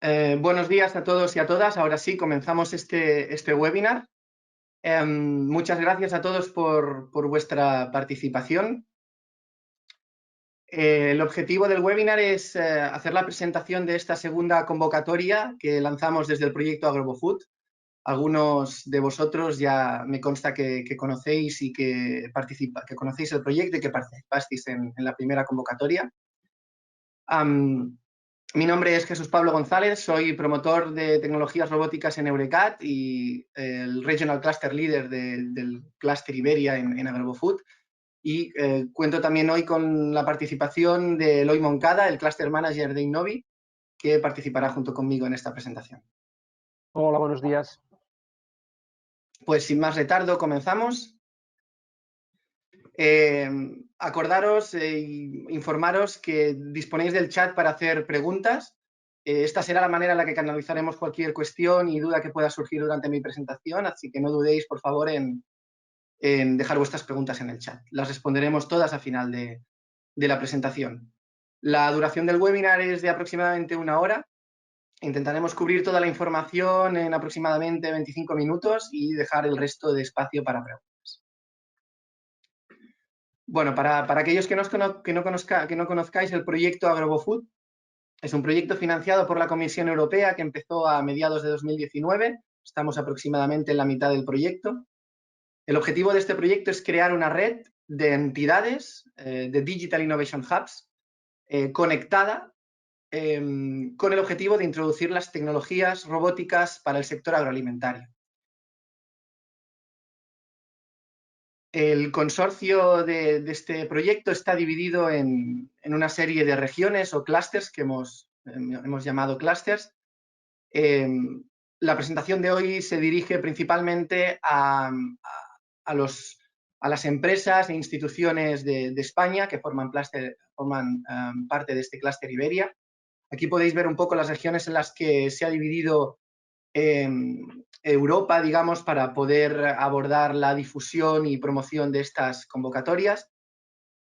Buenos días a todos y a todas. Ahora sí, comenzamos este webinar. Muchas gracias a todos por vuestra participación. El objetivo del webinar es hacer la presentación de esta segunda convocatoria que lanzamos desde el proyecto AgroboFood. Algunos de vosotros ya me consta que conocéis y que conocéis el proyecto y que participasteis en la primera convocatoria. Mi nombre es Jesús Pablo González, soy promotor de tecnologías robóticas en Eurecat y el Regional Cluster Leader del Cluster Iberia en AgroboFood. Y cuento también hoy con la participación de Eloy Moncada, el Cluster Manager de Innovi, que participará junto conmigo en esta presentación. Hola, buenos días. Pues sin más retardo, comenzamos. Acordaros e informaros que disponéis del chat para hacer preguntas. Esta será la manera en la que canalizaremos cualquier cuestión y duda que pueda surgir durante mi presentación, así que no dudéis, por favor, en dejar vuestras preguntas en el chat. Las responderemos todas al final de la presentación. La duración del webinar es de aproximadamente 1 hora. Intentaremos cubrir toda la información en aproximadamente 25 minutos y dejar el resto de espacio para preguntas. Bueno, para aquellos que no conozcáis el proyecto AgroboFood, es un proyecto financiado por la Comisión Europea que empezó a mediados de 2019. Estamos aproximadamente en la mitad del proyecto. El objetivo de este proyecto es crear una red de entidades, de Digital Innovation Hubs, conectada con el objetivo de introducir las tecnologías robóticas para el sector agroalimentario. El consorcio de este proyecto está dividido en una serie de regiones o clústeres que hemos llamado clústeres. La presentación de hoy se dirige principalmente a las empresas e instituciones de España que forman parte de este clúster Iberia. Aquí podéis ver un poco las regiones en las que se ha dividido Europa, digamos, para poder abordar la difusión y promoción de estas convocatorias.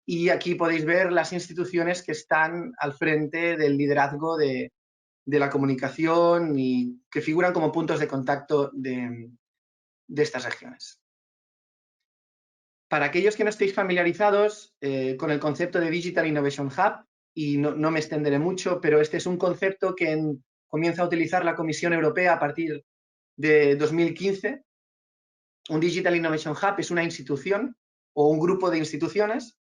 Y aquí podéis ver las instituciones que están al frente del liderazgo de la comunicación y que figuran como puntos de contacto de estas regiones. Para aquellos que no estéis familiarizados con el concepto de Digital Innovation Hub, y no me extenderé mucho, pero este es un concepto que comienza a utilizar la Comisión Europea a partir de 2015. Un Digital Innovation Hub es una institución o un grupo de instituciones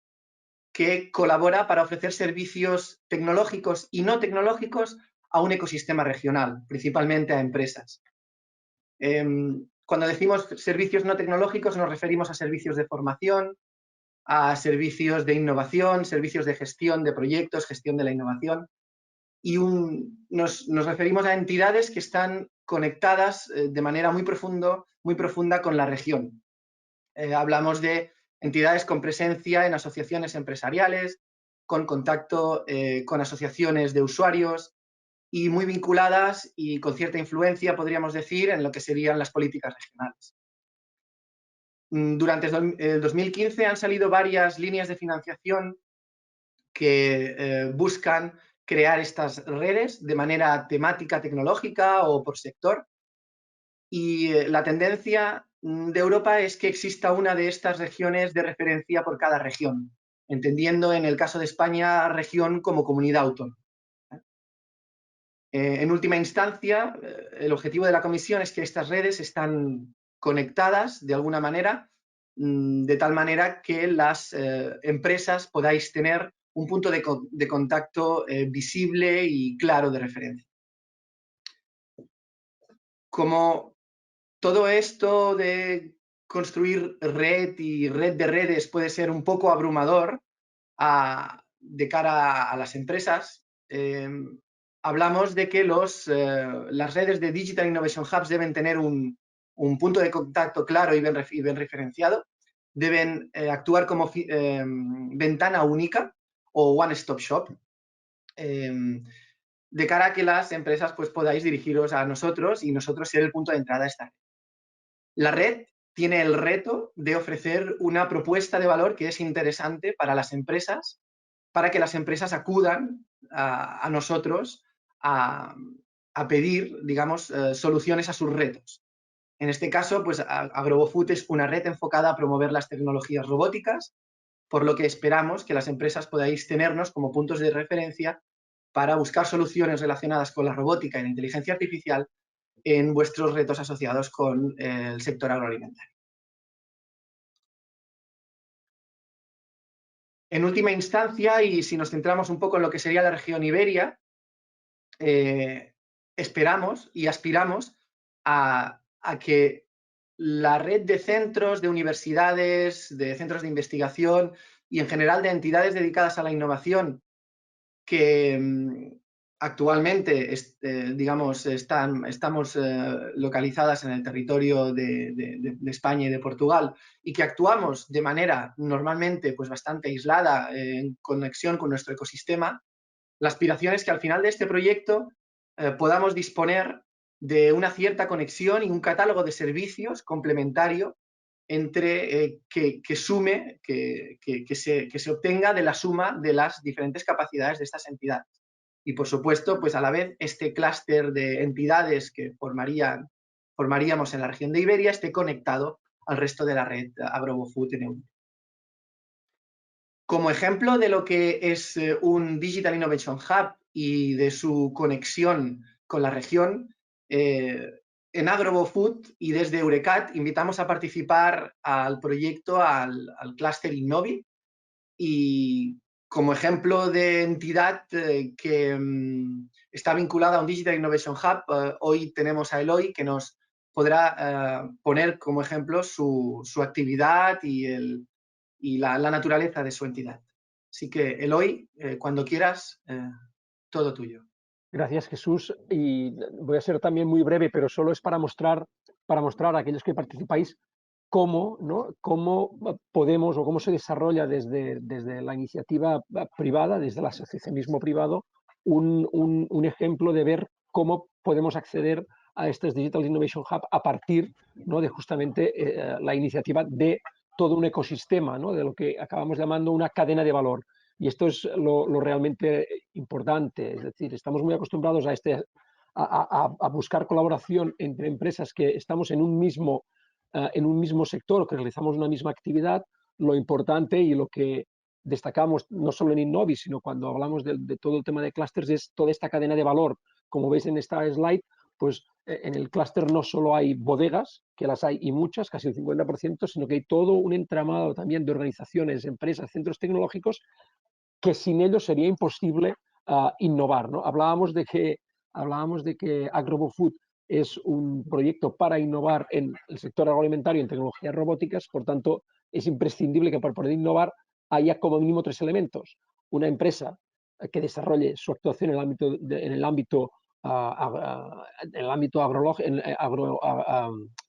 que colabora para ofrecer servicios tecnológicos y no tecnológicos a un ecosistema regional, principalmente a empresas. Cuando decimos servicios no tecnológicos nos referimos a servicios de formación, a servicios de innovación, servicios de gestión de proyectos, gestión de la innovación. Y nos referimos a entidades que están conectadas de manera muy profunda con la región. Hablamos de entidades con presencia en asociaciones empresariales, con contacto con asociaciones de usuarios y muy vinculadas y con cierta influencia, podríamos decir, en lo que serían las políticas regionales. Durante el 2015 han salido varias líneas de financiación que buscan crear estas redes de manera temática, tecnológica o por sector. Y la tendencia de Europa es que exista una de estas regiones de referencia por cada región, entendiendo en el caso de España región como comunidad autónoma. En última instancia, el objetivo de la Comisión es que estas redes están conectadas de alguna manera, de tal manera que las empresas podáis tener un punto de contacto visible y claro de referencia. Como todo esto de construir red y red de redes puede ser un poco abrumador de cara a las empresas, hablamos de que las redes de Digital Innovation Hubs deben tener un punto de contacto claro y bien referenciado, deben actuar como ventana única o one-stop shop, de cara a que las empresas pues, podáis dirigiros a nosotros y nosotros ser el punto de entrada a esta red. La red tiene el reto de ofrecer una propuesta de valor que es interesante para las empresas, para que las empresas acudan a nosotros a pedir, digamos, soluciones a sus retos. En este caso, pues AgroboFood es una red enfocada a promover las tecnologías robóticas, por lo que esperamos que las empresas podáis tenernos como puntos de referencia para buscar soluciones relacionadas con la robótica y la inteligencia artificial en vuestros retos asociados con el sector agroalimentario. En última instancia, y si nos centramos un poco en lo que sería la región Iberia, esperamos y aspiramos a que la red de centros, de universidades, de centros de investigación y en general de entidades dedicadas a la innovación que actualmente, digamos, estamos localizadas en el territorio de España y de Portugal y que actuamos de manera normalmente pues, bastante aislada en conexión con nuestro ecosistema, la aspiración es que al final de este proyecto podamos disponer de una cierta conexión y un catálogo de servicios complementario entre que sume, que se obtenga de la suma de las diferentes capacidades de estas entidades. Y por supuesto, pues a la vez este clúster de entidades que formaríamos en la región de Iberia esté conectado al resto de la red AgroboFood en Europa. Como ejemplo de lo que es un Digital Innovation Hub y de su conexión con la región, en AgroboFood y desde Eurecat invitamos a participar al proyecto, al clúster Innovi, y como ejemplo de entidad que está vinculada a un Digital Innovation Hub, hoy tenemos a Eloy que nos podrá poner como ejemplo su actividad y la naturaleza de su entidad. Así que, Eloy, cuando quieras, todo tuyo. Gracias, Jesús. Y voy a ser también muy breve, pero solo es para mostrar a aquellos que participáis cómo, ¿no? Cómo podemos o cómo se desarrolla desde la iniciativa privada, desde el asociacionismo privado, un ejemplo de ver cómo podemos acceder a estos Digital Innovation Hub a partir, ¿no? de justamente la iniciativa de todo un ecosistema, ¿no? de lo que acabamos llamando una cadena de valor. Y esto es lo realmente importante, es decir, estamos muy acostumbrados a buscar colaboración entre empresas que estamos en un mismo sector, que realizamos una misma actividad. Lo importante y lo que destacamos no solo en Innovi, sino cuando hablamos de todo el tema de clústeres, es toda esta cadena de valor. Como veis en esta slide, pues en el clúster no solo hay bodegas, que las hay y muchas, casi el 50%, sino que hay todo un entramado también de organizaciones, empresas, centros tecnológicos, que sin ellos sería imposible innovar, ¿no? Hablábamos de que AgroboFood es un proyecto para innovar en el sector agroalimentario en tecnologías robóticas, por tanto, es imprescindible que para poder innovar haya como mínimo 3 elementos. Una empresa que desarrolle su actuación en el ámbito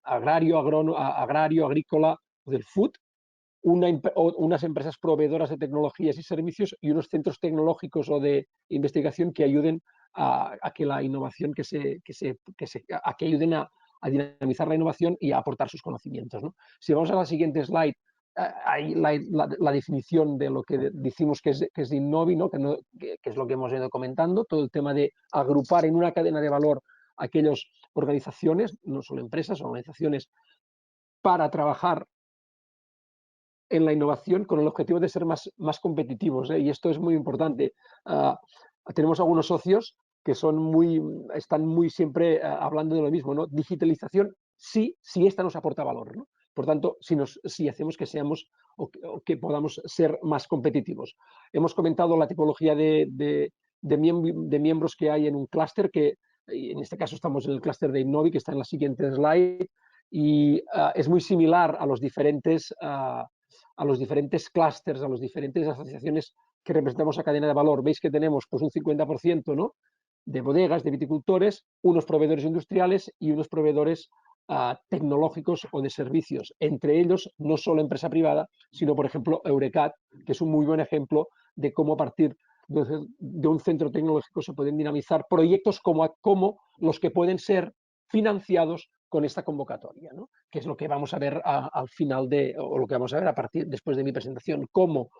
agrario, agrícola, del food, unas empresas proveedoras de tecnologías y servicios y unos centros tecnológicos o de investigación que ayuden a que la innovación, a que ayuden a dinamizar la innovación y a aportar sus conocimientos, ¿no? Si vamos a la siguiente slide, hay la definición de lo que decimos que es Innovi, ¿no? Que es lo que hemos ido comentando, todo el tema de agrupar en una cadena de valor aquellas organizaciones, no solo empresas, organizaciones, para trabajar en la innovación con el objetivo de ser más competitivos, ¿eh? Y esto es muy importante. Tenemos algunos socios que están muy siempre hablando de lo mismo, ¿no? Digitalización, sí, si esta nos aporta valor, ¿no? Por tanto, si hacemos que seamos o que podamos ser más competitivos. Hemos comentado la tipología de miembros que hay en un clúster, que en este caso estamos en el clúster de Innovi, que está en la siguiente slide, y es muy similar a los diferentes clústeres, a las diferentes asociaciones que representamos a cadena de valor. Veis que tenemos pues, un 50%, ¿no? de bodegas, de viticultores, unos proveedores industriales y unos proveedores tecnológicos o de servicios. Entre ellos, no solo empresa privada, sino, por ejemplo, Eurecat, que es un muy buen ejemplo de cómo a partir de un centro tecnológico se pueden dinamizar proyectos como los que pueden ser financiados con esta convocatoria, ¿no? Que es lo que vamos a ver al final o lo que vamos a ver después de mi presentación, cómo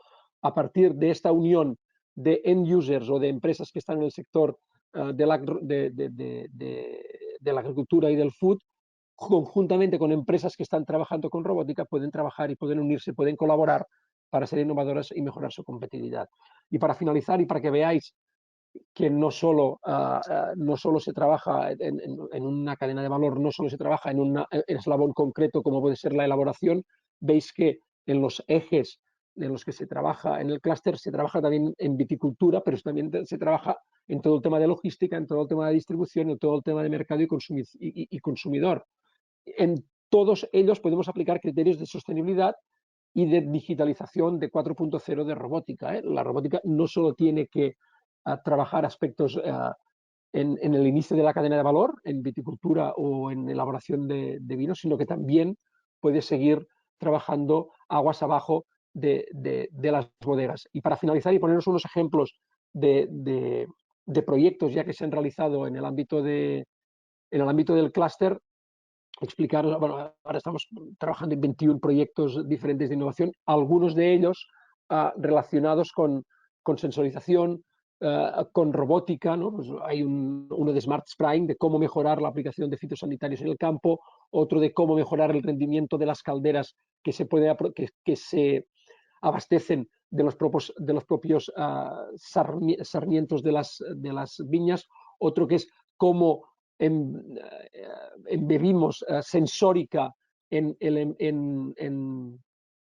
a partir de esta unión de end users o de empresas que están en el sector de la agricultura y del food, conjuntamente con empresas que están trabajando con robótica, pueden trabajar y pueden unirse, pueden colaborar para ser innovadoras y mejorar su competitividad. Y para finalizar, y para que veáis que no solo se trabaja en una cadena de valor, no solo se trabaja en un eslabón concreto como puede ser la elaboración, veis que en los ejes en los que se trabaja en el clúster se trabaja también en viticultura, pero también se trabaja en todo el tema de logística, en todo el tema de distribución, en todo el tema de mercado y consumidor. En todos ellos podemos aplicar criterios de sostenibilidad y de digitalización de 4.0 de robótica. La robótica no solo tiene que trabajar aspectos en el inicio de la cadena de valor, en viticultura o en elaboración de vinos, sino que también puede seguir trabajando aguas abajo de las bodegas. Y para finalizar y ponernos unos ejemplos de proyectos ya que se han realizado en el ámbito del clúster, explicar, bueno, ahora estamos trabajando en 21 proyectos diferentes de innovación, algunos de ellos relacionados con sensorización, con robótica, ¿no? Pues hay uno de Smart Spraying, de cómo mejorar la aplicación de fitosanitarios en el campo, otro de cómo mejorar el rendimiento de las calderas que se abastecen de los propios sarmientos de las viñas, otro que es cómo embebimos sensórica en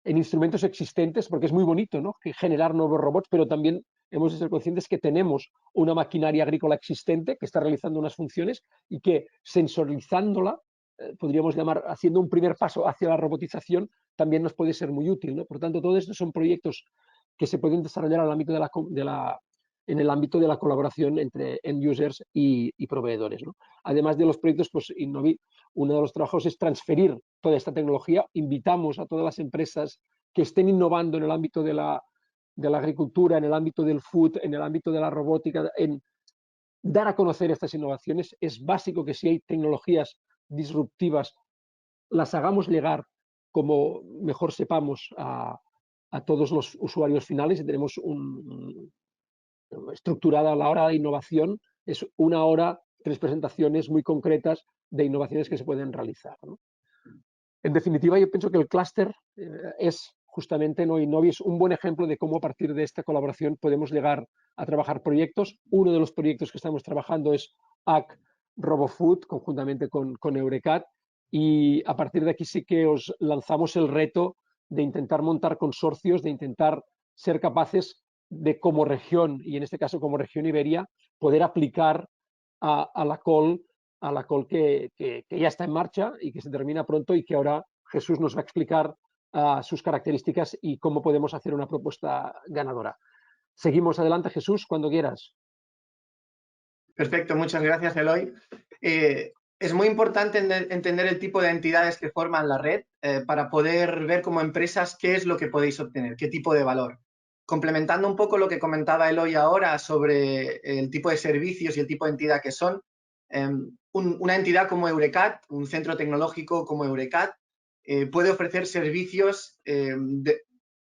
instrumentos existentes, porque es muy bonito, ¿no?, que generar nuevos robots, pero también hemos de ser conscientes que tenemos una maquinaria agrícola existente que está realizando unas funciones y que sensorizándola, podríamos llamar, haciendo un primer paso hacia la robotización, también nos puede ser muy útil, ¿no? Por tanto, todos estos son proyectos que se pueden desarrollar en el ámbito de la colaboración entre end users y proveedores, ¿no? Además de los proyectos, pues uno de los trabajos es transferir toda esta tecnología. Invitamos a todas las empresas que estén innovando en el ámbito de la agricultura, en el ámbito del food, en el ámbito de la robótica, en dar a conocer estas innovaciones. Es básico que si hay tecnologías disruptivas, las hagamos llegar como mejor sepamos a todos los usuarios finales y tenemos estructurada la hora de innovación, es una hora, 3 presentaciones muy concretas de innovaciones que se pueden realizar, ¿no? En definitiva, yo pienso que el clúster es justamente, ¿no?, Innovi es un buen ejemplo de cómo a partir de esta colaboración podemos llegar a trabajar proyectos. Uno de los proyectos que estamos trabajando es AC RoboFood, conjuntamente con Eurecat, y a partir de aquí sí que os lanzamos el reto de intentar montar consorcios, de intentar ser capaces de, como región, y en este caso como región Iberia, poder aplicar a la call que ya está en marcha y que se termina pronto y que ahora Jesús nos va a explicar sus características y cómo podemos hacer una propuesta ganadora. Seguimos adelante, Jesús, cuando quieras. Perfecto, muchas gracias, Eloy. Es muy importante entender el tipo de entidades que forman la red para poder ver como empresas qué es lo que podéis obtener, qué tipo de valor. Complementando un poco lo que comentaba Eloy ahora sobre el tipo de servicios y el tipo de entidad que son, una entidad como Eurecat, un centro tecnológico como Eurecat, puede ofrecer servicios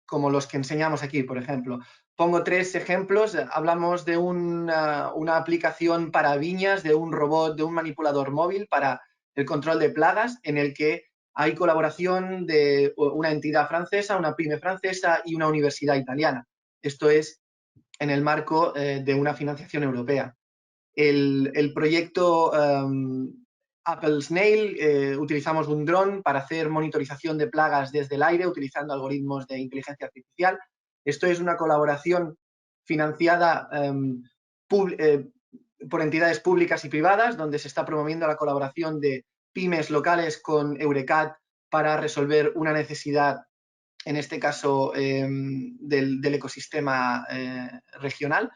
como los que enseñamos aquí, por ejemplo. Pongo 3 ejemplos. Hablamos de una aplicación para viñas, de un robot, de un manipulador móvil para el control de plagas, en el que hay colaboración de una entidad francesa, una pyme francesa y una universidad italiana. Esto es en el marco de una financiación europea. El proyecto Apple Snail, utilizamos un dron para hacer monitorización de plagas desde el aire utilizando algoritmos de inteligencia artificial. Esto es una colaboración financiada por entidades públicas y privadas, donde se está promoviendo la colaboración de pymes locales con Eurecat para resolver una necesidad, en este caso del ecosistema regional.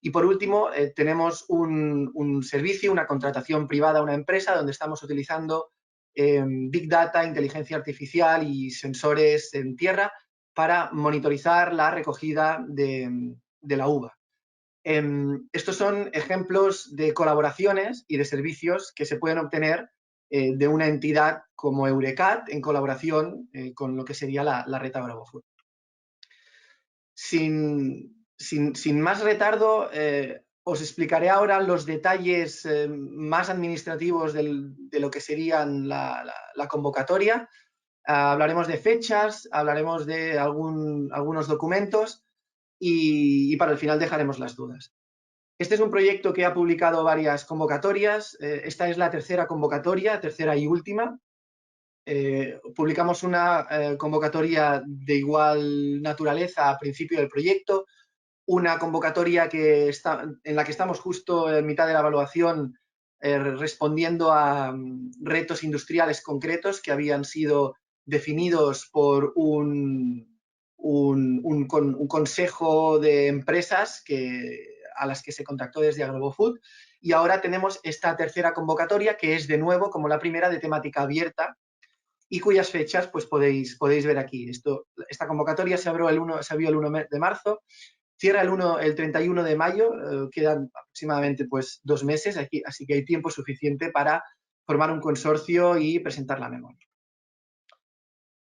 Y por último, tenemos un servicio, una contratación privada, una empresa donde estamos utilizando Big Data, inteligencia artificial y sensores en tierra para monitorizar la recogida de la uva. Estos son ejemplos de colaboraciones y de servicios que se pueden obtener de una entidad como Eurecat en colaboración con lo que sería la red AgroFood. Sin más retardo, Os explicaré ahora los detalles más administrativos de lo que serían la convocatoria. Hablaremos de fechas, hablaremos de algunos documentos y para el final dejaremos las dudas. Este es un proyecto que ha publicado varias convocatorias. Esta es la tercera convocatoria, tercera y última. Publicamos una convocatoria de igual naturaleza al principio del proyecto, una convocatoria en la que estamos justo en mitad de la evaluación respondiendo a retos industriales concretos que habían sido definidos por un consejo de empresas a las que se contactó desde AgroboFood. Y ahora tenemos esta tercera convocatoria, que es de nuevo, como la primera, de temática abierta y cuyas fechas pues podéis ver aquí. Esta convocatoria se abrió el 1 de marzo, cierra el 31 de mayo, quedan aproximadamente pues 2 meses, así que hay tiempo suficiente para formar un consorcio y presentar la memoria.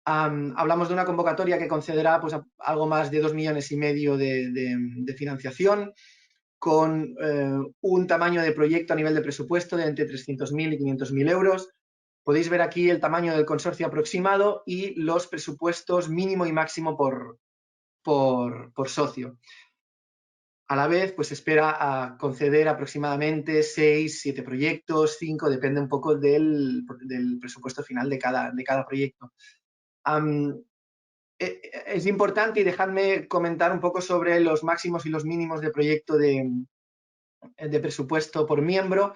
Hablamos de una convocatoria que concederá pues, algo más de 2,5 millones de financiación, con un tamaño de proyecto a nivel de presupuesto de entre 300.000 y 500.000 euros. Podéis ver aquí el tamaño del consorcio aproximado y los presupuestos mínimo y máximo por socio. A la vez, pues se espera a conceder aproximadamente 6, 7 proyectos, 5, depende un poco del presupuesto final de cada proyecto. Es importante, y dejadme comentar un poco sobre los máximos y los mínimos de proyecto de presupuesto por miembro.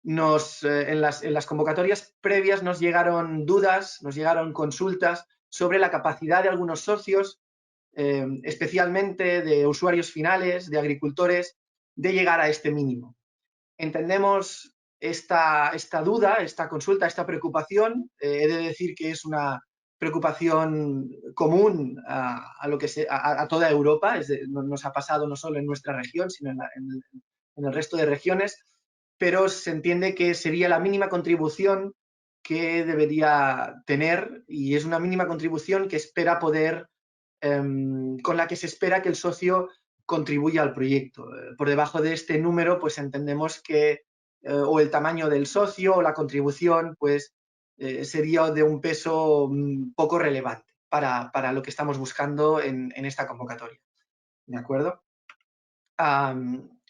En las convocatorias previas nos llegaron dudas, nos llegaron consultas sobre la capacidad de algunos socios, especialmente de usuarios finales, de agricultores, de llegar a este mínimo. Entendemos esta duda, esta consulta, esta preocupación. He de decir que es una preocupación común a toda Europa. Nos ha pasado no solo en nuestra región, sino en el resto de regiones, pero se entiende que sería la mínima contribución que debería tener, y es una mínima contribución que espera poder, con la que se espera que el socio contribuya al proyecto. Por debajo de este número, pues entendemos que o el tamaño del socio o la contribución, pues sería de un peso poco relevante para lo que estamos buscando en esta convocatoria. ¿De acuerdo?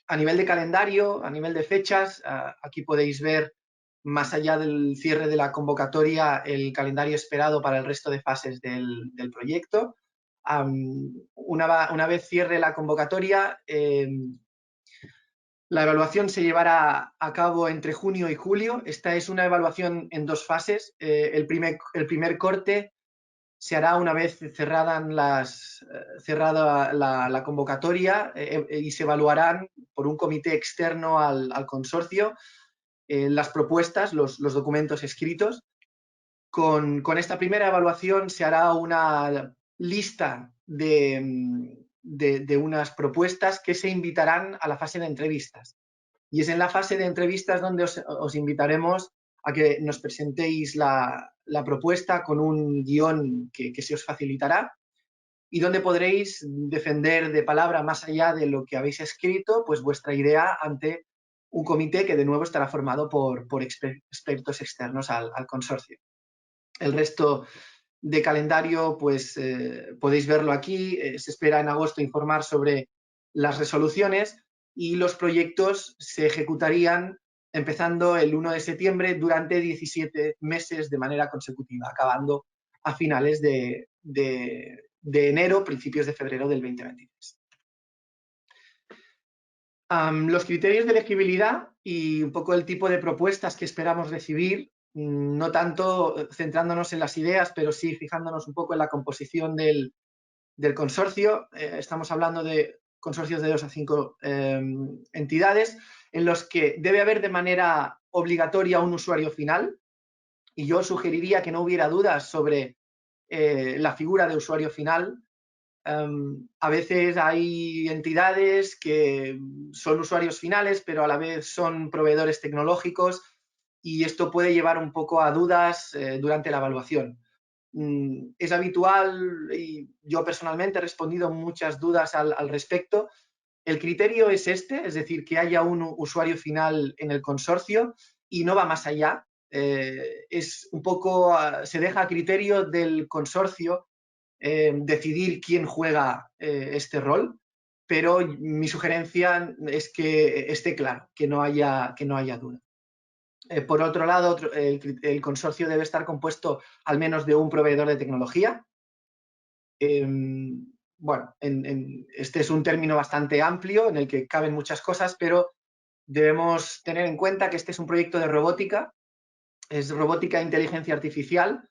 A nivel de calendario, a nivel de fechas, aquí podéis ver, más allá del cierre de la convocatoria, el calendario esperado para el resto de fases del proyecto. Una vez cierre la convocatoria, la evaluación se llevará a cabo entre junio y julio. Esta es una evaluación en 2 fases. El primer corte se hará una vez cerrada la convocatoria y se evaluarán por un comité externo al consorcio las propuestas, los documentos escritos. Con esta primera evaluación se hará una lista de unas propuestas que se invitarán a la fase de entrevistas. Y es en la fase de entrevistas donde os invitaremos a que nos presentéis la propuesta con un guión que se os facilitará y donde podréis defender de palabra, más allá de lo que habéis escrito, pues vuestra idea ante un comité que de nuevo estará formado por expertos externos al consorcio. El resto de calendario, pues podéis verlo aquí. Se espera en agosto informar sobre las resoluciones y los proyectos se ejecutarían empezando el 1 de septiembre durante 17 meses de manera consecutiva, acabando a finales de enero, principios de febrero del 2023. Los criterios de elegibilidad y un poco el tipo de propuestas que esperamos recibir, no tanto centrándonos en las ideas, pero sí fijándonos un poco en la composición del consorcio. Estamos hablando de consorcios de 2 a 5 entidades en los que debe haber de manera obligatoria un usuario final, y yo sugeriría que no hubiera dudas sobre la figura de usuario final. A veces hay entidades que son usuarios finales, pero a la vez son proveedores tecnológicos, y esto puede llevar un poco a dudas durante la evaluación. Es habitual, y yo personalmente he respondido muchas dudas al respecto, El criterio es este, es decir, que haya un usuario final en el consorcio y no va más allá. Es un poco, se deja a criterio del consorcio decidir quién juega este rol, pero mi sugerencia es que esté claro, que no haya duda. Por otro lado, el consorcio debe estar compuesto al menos de un proveedor de tecnología. Bueno, este es un término bastante amplio en el que caben muchas cosas, pero debemos tener en cuenta que este es un proyecto de robótica, es robótica e inteligencia artificial,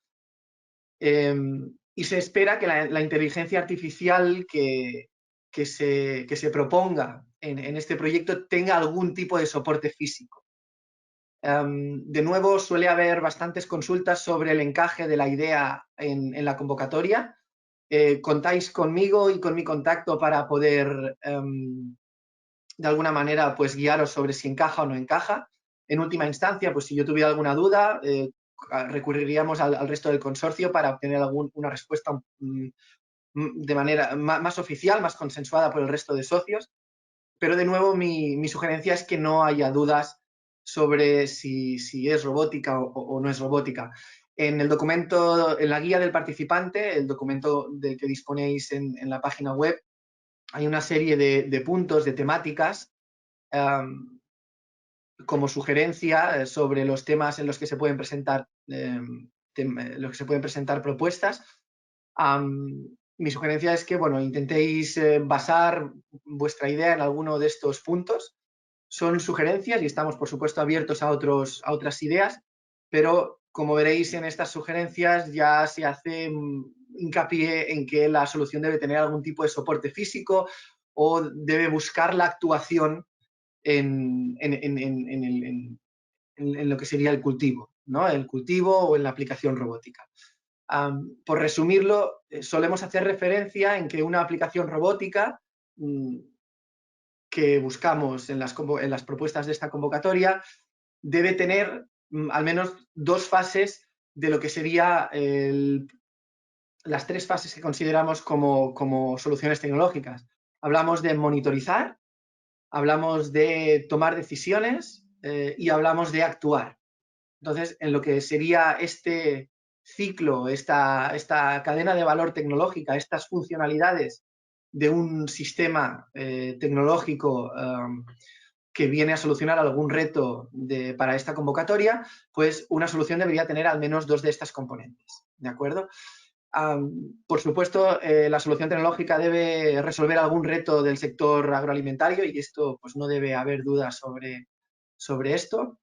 y se espera que la inteligencia artificial que se proponga en este proyecto tenga algún tipo de soporte físico. De nuevo, suele haber bastantes consultas sobre el encaje de la idea en la convocatoria. Contáis conmigo y con mi contacto para poder, de alguna manera, pues guiaros sobre si encaja o no encaja. En última instancia, pues si yo tuviera alguna duda, recurriríamos al resto del consorcio para obtener una respuesta de manera más oficial, más consensuada por el resto de socios. Pero de nuevo, mi sugerencia es que no haya dudas sobre si es robótica o no es robótica. En el documento, en la guía del participante, el documento del que disponéis en la página web, hay una serie de puntos, de temáticas, como sugerencia sobre los temas en los que se pueden presentar, propuestas. Mi sugerencia es que, bueno, intentéis basar vuestra idea en alguno de estos puntos. Son sugerencias y estamos, por supuesto, abiertos a otras ideas, pero como veréis en estas sugerencias ya se hace hincapié en que la solución debe tener algún tipo de soporte físico o debe buscar la actuación en lo que sería el cultivo, ¿no? El cultivo o en la aplicación robótica. Por resumirlo, solemos hacer referencia en que una aplicación robótica que buscamos en las propuestas de esta convocatoria debe tener al menos dos fases de lo que sería las tres fases que consideramos como soluciones tecnológicas. Hablamos de monitorizar, hablamos de tomar decisiones y hablamos de actuar. Entonces, en lo que sería este ciclo, esta cadena de valor tecnológica, estas funcionalidades de un sistema tecnológico que viene a solucionar algún reto para esta convocatoria, pues una solución debería tener al menos dos de estas componentes, ¿de acuerdo? Por supuesto, la solución tecnológica debe resolver algún reto del sector agroalimentario y esto, pues no debe haber dudas sobre esto.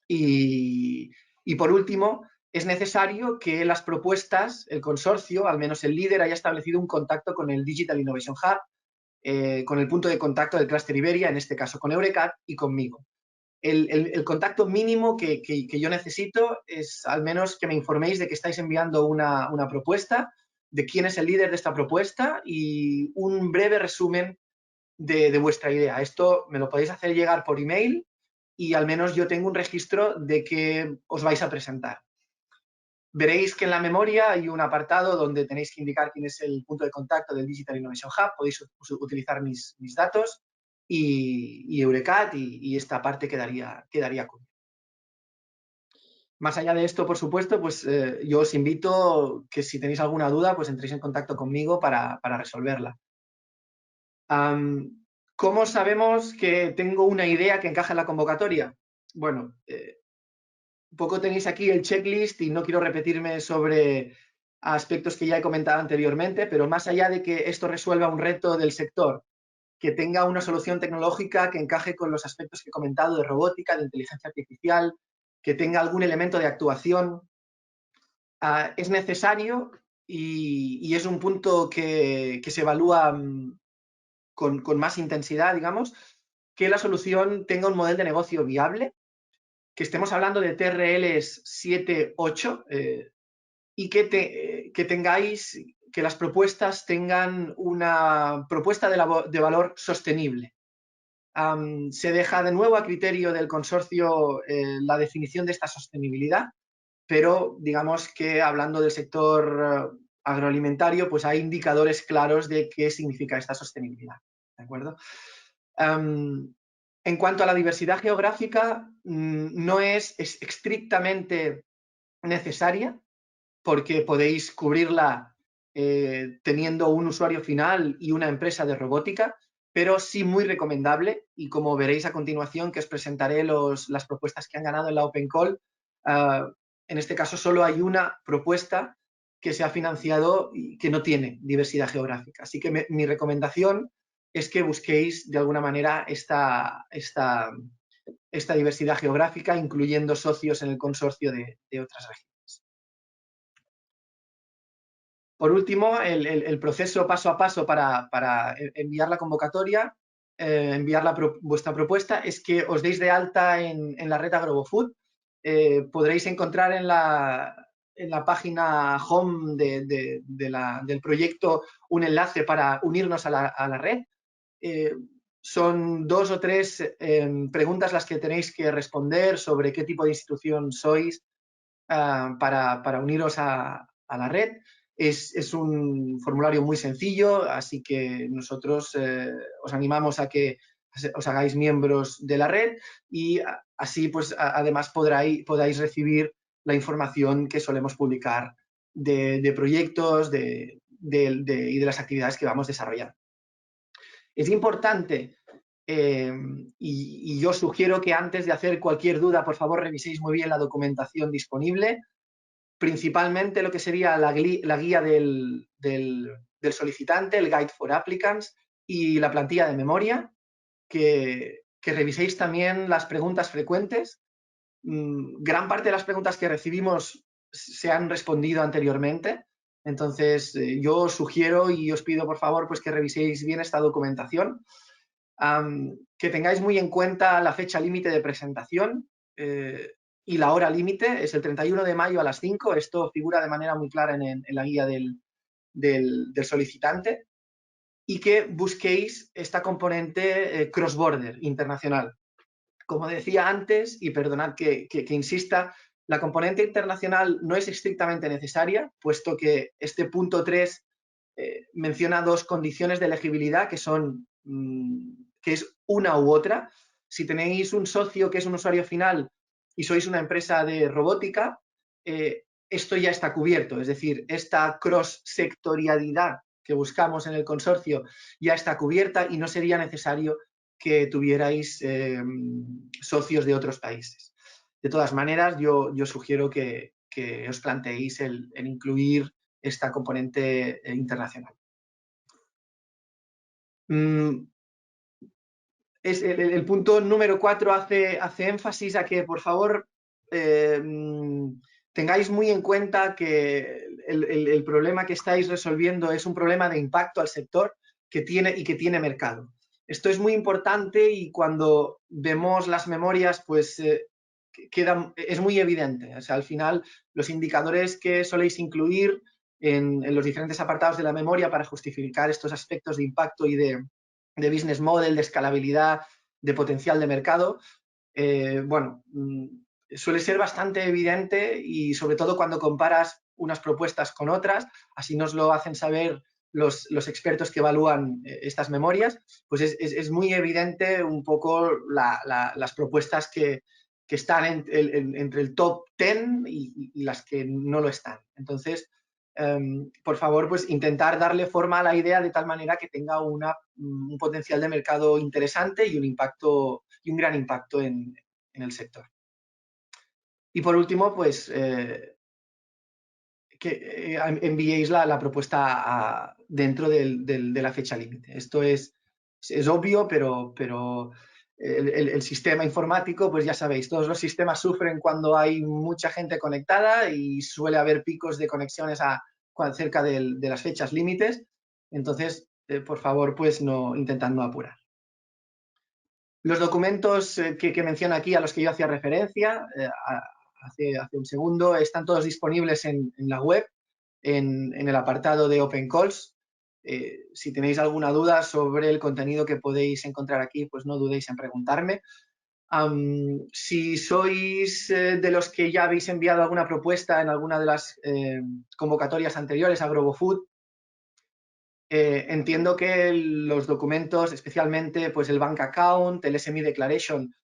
Y por último, es necesario que las propuestas, el consorcio, al menos el líder, haya establecido un contacto con el Digital Innovation Hub, con el punto de contacto del Clúster Iberia, en este caso con Eurecat y conmigo. El contacto mínimo que yo necesito es al menos que me informéis de que estáis enviando una propuesta, de quién es el líder de esta propuesta y un breve resumen de vuestra idea. Esto me lo podéis hacer llegar por email y al menos yo tengo un registro de que os vais a presentar. Veréis que en la memoria hay un apartado donde tenéis que indicar quién es el punto de contacto del Digital Innovation Hub, podéis utilizar mis datos y Eurecat y esta parte quedaría cubierta. Más allá de esto, por supuesto, pues yo os invito que si tenéis alguna duda, pues entréis en contacto conmigo para resolverla. ¿Cómo sabemos que tengo una idea que encaja en la convocatoria? Bueno, un poco tenéis aquí el checklist y no quiero repetirme sobre aspectos que ya he comentado anteriormente, pero más allá de que esto resuelva un reto del sector, que tenga una solución tecnológica que encaje con los aspectos que he comentado de robótica, de inteligencia artificial, que tenga algún elemento de actuación, es necesario y es un punto que se evalúa con más intensidad, digamos, que la solución tenga un modelo de negocio viable, que estemos hablando de TRLs 7, 8 y que tengáis, que las propuestas tengan una propuesta de valor sostenible. Se deja de nuevo a criterio del consorcio la definición de esta sostenibilidad, pero digamos que hablando del sector agroalimentario, pues hay indicadores claros de qué significa esta sostenibilidad. ¿de acuerdo? En cuanto a la diversidad geográfica, no es estrictamente necesaria, porque podéis cubrirla teniendo un usuario final y una empresa de robótica, pero sí muy recomendable, y como veréis a continuación, que os presentaré las propuestas que han ganado en la Open Call, en este caso solo hay una propuesta que se ha financiado y que no tiene diversidad geográfica. Así que mi recomendación es que busquéis de alguna manera esta diversidad geográfica, incluyendo socios en el consorcio de otras regiones. Por último, el proceso paso a paso para enviar la convocatoria, enviar vuestra propuesta, es que os deis de alta en la red AgroboFood. Podréis encontrar en la página home del proyecto un enlace para unirnos a la red. Son 2 o 3 preguntas las que tenéis que responder sobre qué tipo de institución sois para uniros a la red. Es un formulario muy sencillo, así que nosotros os animamos a que os hagáis miembros de la red y así pues además podáis recibir la información que solemos publicar de proyectos y de las actividades que vamos desarrollando. Es importante y yo sugiero que antes de hacer cualquier duda, por favor, reviséis muy bien la documentación disponible, principalmente lo que sería la guía del solicitante, el Guide for Applicants, y la plantilla de memoria, que reviséis también las preguntas frecuentes. Gran parte de las preguntas que recibimos se han respondido anteriormente, entonces yo os sugiero y os pido por favor pues que reviséis bien esta documentación, que tengáis muy en cuenta la fecha límite de presentación y la hora límite, es el 31 de mayo a las 5, esto figura de manera muy clara en la guía del solicitante, y que busquéis esta componente cross-border, internacional. Como decía antes, y perdonad que insista, la componente internacional no es estrictamente necesaria, puesto que este punto 3 menciona 2 condiciones de elegibilidad que son, que es una u otra. Si tenéis un socio que es un usuario final y sois una empresa de robótica, esto ya está cubierto, es decir, esta cross-sectorialidad que buscamos en el consorcio ya está cubierta y no sería necesario que tuvierais socios de otros países. De todas maneras, yo sugiero que os planteéis el incluir esta componente internacional. El punto número 4 hace énfasis a que, por favor, tengáis muy en cuenta que el problema que estáis resolviendo es un problema de impacto al sector que tiene mercado. Esto es muy importante y cuando vemos las memorias, pues es muy evidente. O sea, al final, los indicadores que soléis incluir en los diferentes apartados de la memoria para justificar estos aspectos de impacto y de business model, de escalabilidad, de potencial de mercado, bueno, suele ser bastante evidente y sobre todo cuando comparas unas propuestas con otras, así nos lo hacen saber los expertos que evalúan estas memorias, pues es muy evidente un poco las propuestas que están entre el top 10 y las que no lo están. Entonces, por favor, pues intentar darle forma a la idea de tal manera que tenga un potencial de mercado interesante y un gran impacto en el sector. Y por último, pues que enviéis la propuesta dentro de la fecha límite. Esto es obvio, pero el sistema informático, pues ya sabéis, todos los sistemas sufren cuando hay mucha gente conectada y suele haber picos de conexiones cerca de las fechas límites. Entonces, por favor, pues intentad no apurar. Los documentos que menciono aquí, a los que yo hacía referencia hace un segundo, están todos disponibles en la web, en el apartado de Open Calls. Si tenéis alguna duda sobre el contenido que podéis encontrar aquí, pues no dudéis en preguntarme. Si sois de los que ya habéis enviado alguna propuesta en alguna de las convocatorias anteriores a AgroboFood, Entiendo que los documentos, especialmente pues el Bank Account, el SME Declaration,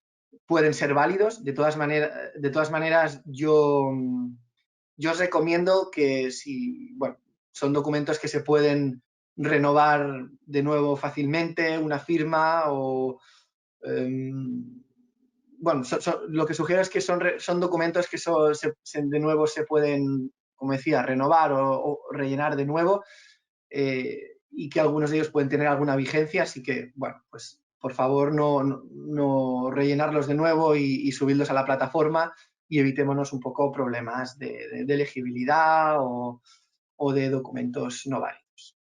pueden ser válidos. De todas maneras, yo os recomiendo que si, bueno, son documentos que se pueden renovar de nuevo fácilmente, una firma o... bueno, lo que sugiero es que son documentos que de nuevo se pueden, como decía, renovar o rellenar de nuevo, y que algunos de ellos pueden tener alguna vigencia, así que, bueno, pues por favor no rellenarlos de nuevo y subirlos a la plataforma, y evitémonos un poco problemas de legibilidad o de documentos no válidos.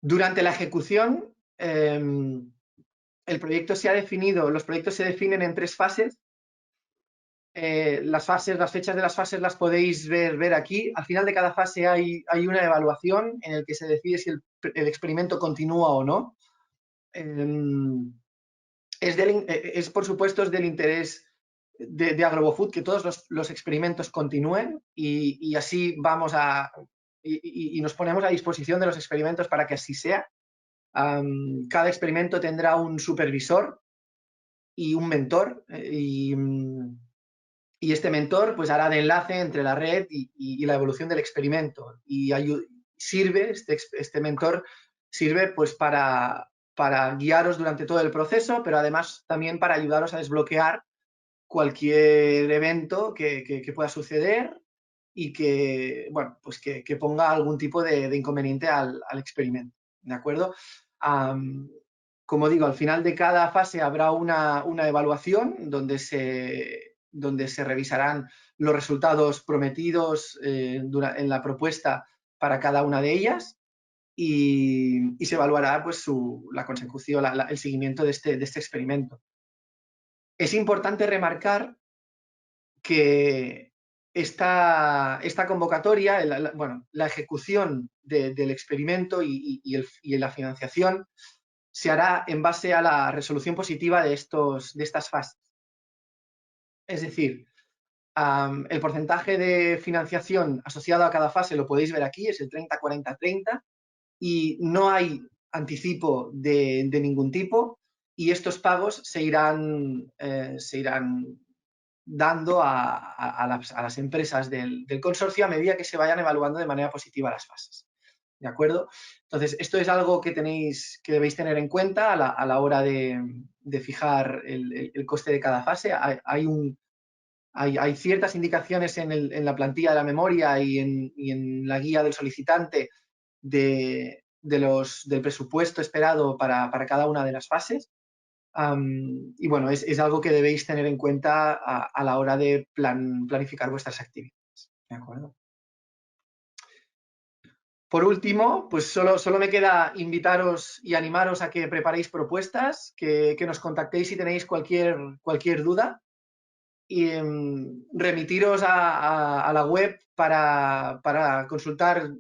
Durante la ejecución, el proyecto se ha definido, los proyectos se definen en 3 fases. Las fechas de las fases las podéis ver aquí. Al final de cada fase hay una evaluación en la que se decide si el experimento continúa o no. Por supuesto, es del interés de AgroboFood que todos los experimentos continúen, y así vamos y nos ponemos a disposición de los experimentos para que así sea. Cada experimento tendrá un supervisor y un mentor, y este mentor pues hará de enlace entre la red y la evolución del experimento, y este mentor sirve pues para guiaros durante todo el proceso, pero además también para ayudaros a desbloquear cualquier evento que pueda suceder y que, bueno, pues que ponga algún tipo de inconveniente al experimento, ¿de acuerdo? Como digo, al final de cada fase habrá una evaluación donde se revisarán los resultados prometidos en la propuesta para cada una de ellas, y se evaluará pues, la consecución, el seguimiento de este experimento. Es importante remarcar que esta convocatoria, la ejecución del experimento y la financiación se hará en base a la resolución positiva de estas fases. Es decir, el porcentaje de financiación asociado a cada fase lo podéis ver aquí, es el 30-40-30, y no hay anticipo de ningún tipo, y estos pagos se irán dando a las empresas del consorcio a medida que se vayan evaluando de manera positiva las fases. ¿De acuerdo? Entonces, esto es algo que debéis tener en cuenta a la hora de fijar el coste de cada fase. Hay ciertas indicaciones en la plantilla de la memoria y en la guía del solicitante del presupuesto esperado para cada una de las fases. Y bueno, es algo que debéis tener en cuenta a la hora de planificar vuestras actividades. ¿De acuerdo? Por último, pues solo me queda invitaros y animaros a que preparéis propuestas, que nos contactéis si tenéis cualquier duda, y remitiros a la web para consultar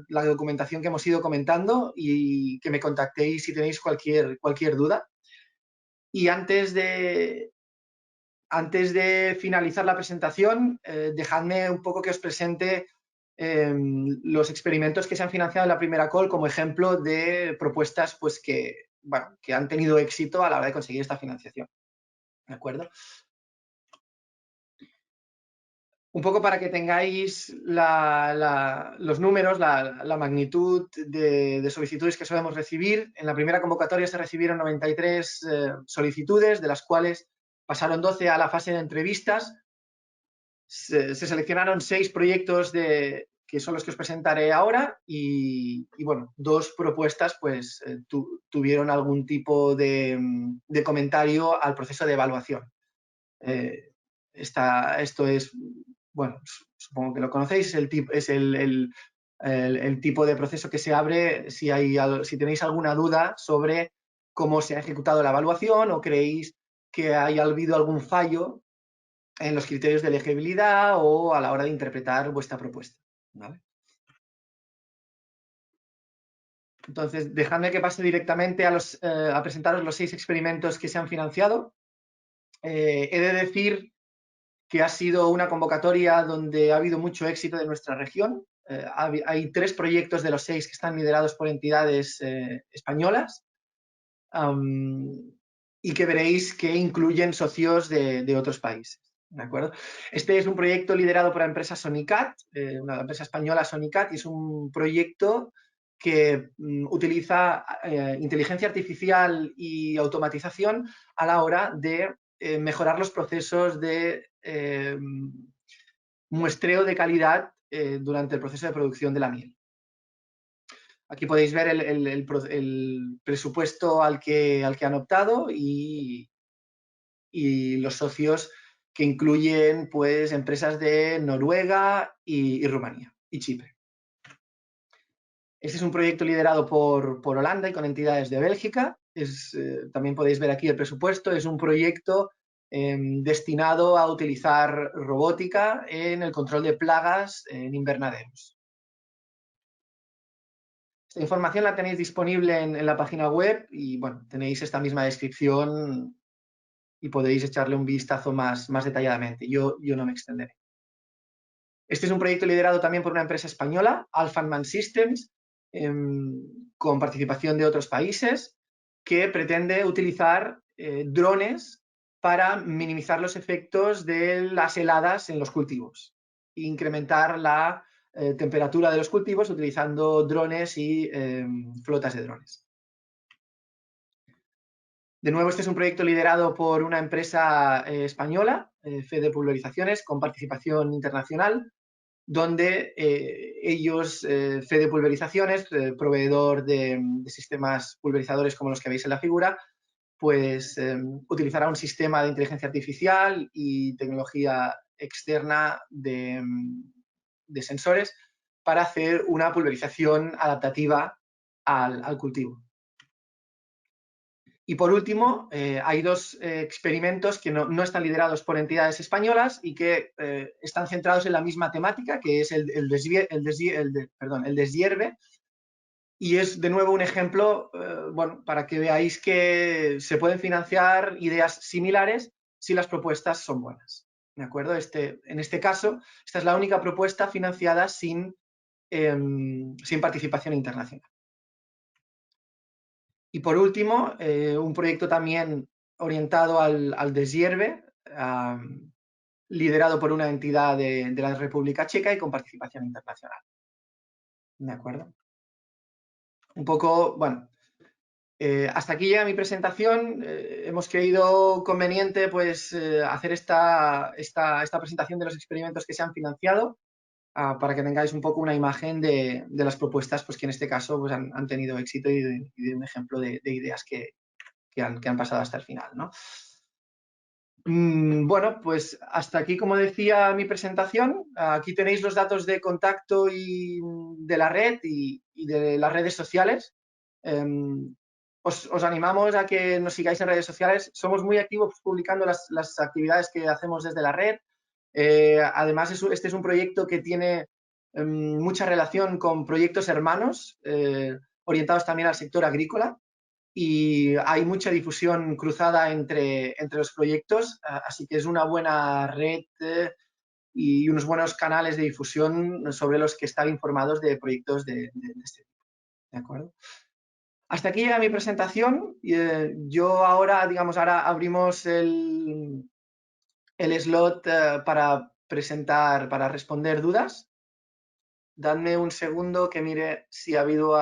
la documentación que hemos ido comentando, y que me contactéis si tenéis cualquier duda. Y antes de finalizar la presentación, dejadme un poco que os presente los experimentos que se han financiado en la primera call como ejemplo de propuestas pues, que han tenido éxito a la hora de conseguir esta financiación. ¿De acuerdo? Un poco para que tengáis los números, la magnitud de solicitudes que solemos recibir. En la primera convocatoria se recibieron 93 solicitudes, de las cuales pasaron 12 a la fase de entrevistas. Se seleccionaron 6 proyectos que son los que os presentaré ahora, y bueno, 2 propuestas pues tuvieron algún tipo de comentario al proceso de evaluación. Esto es, bueno, supongo que lo conocéis, es el tipo de proceso que se abre si tenéis alguna duda sobre cómo se ha ejecutado la evaluación o creéis que haya habido algún fallo en los criterios de elegibilidad o a la hora de interpretar vuestra propuesta. ¿Vale? Entonces, dejadme que pase directamente a presentaros los 6 experimentos que se han financiado. He de decir que ha sido una convocatoria donde ha habido mucho éxito de nuestra región. hay 3 proyectos de los 6 que están liderados por entidades españolas y que veréis que incluyen socios de otros países. ¿De acuerdo? Este es un proyecto liderado por la empresa Sonicat, una empresa española Sonicat, y es un proyecto que utiliza inteligencia artificial y automatización a la hora de mejorar los procesos de muestreo de calidad durante el proceso de producción de la miel. Aquí podéis ver el presupuesto al que han optado y los socios que incluyen pues, empresas de Noruega y Rumanía y Chipre. Este es un proyecto liderado por Holanda y con entidades de Bélgica. También podéis ver aquí el presupuesto. Es un proyecto destinado a utilizar robótica en el control de plagas en invernaderos. Esta información la tenéis disponible en la página web y bueno, tenéis esta misma descripción y podéis echarle un vistazo más detalladamente. Yo no me extenderé. Este es un proyecto liderado también por una empresa española, Alphanman Systems, con participación de otros países, que pretende utilizar drones para minimizar los efectos de las heladas en los cultivos e incrementar la temperatura de los cultivos utilizando drones y flotas de drones. De nuevo, este es un proyecto liderado por una empresa española, Fede Pulverizaciones, con participación internacional, donde ellos, Fede Pulverizaciones, proveedor de sistemas pulverizadores como los que veis en la figura, pues utilizará un sistema de inteligencia artificial y tecnología externa de sensores para hacer una pulverización adaptativa al cultivo. Y por último, hay 2 experimentos que no están liderados por entidades españolas y que están centrados en la misma temática, que es el deshierve. Y es de nuevo un ejemplo, bueno, para que veáis que se pueden financiar ideas similares si las propuestas son buenas. ¿De acuerdo? En este caso, esta es la única propuesta financiada sin participación internacional. Y por último, un proyecto también orientado al deshierve, liderado por una entidad de la República Checa y con participación internacional. ¿De acuerdo? Un poco, bueno, hasta aquí llega mi presentación. Hemos creído conveniente pues, hacer esta presentación de los experimentos que se han financiado para que tengáis un poco una imagen de las propuestas pues, que en este caso pues, han tenido éxito y de un ejemplo de ideas que han pasado hasta el final, ¿no? Bueno, pues hasta aquí, como decía, mi presentación. Aquí tenéis los datos de contacto de la red y de las redes sociales. Os animamos a que nos sigáis en redes sociales. Somos muy activos publicando las actividades que hacemos desde la red. Además, este es un proyecto que tiene mucha relación con proyectos hermanos, orientados también al sector agrícola. Y hay mucha difusión cruzada entre los proyectos, así que es una buena red y unos buenos canales de difusión sobre los que estar informados de proyectos de este tipo. ¿De acuerdo? Hasta aquí llega mi presentación. Yo ahora, digamos, abrimos el slot para presentar, para responder dudas. Dadme un segundo que mire si ha ido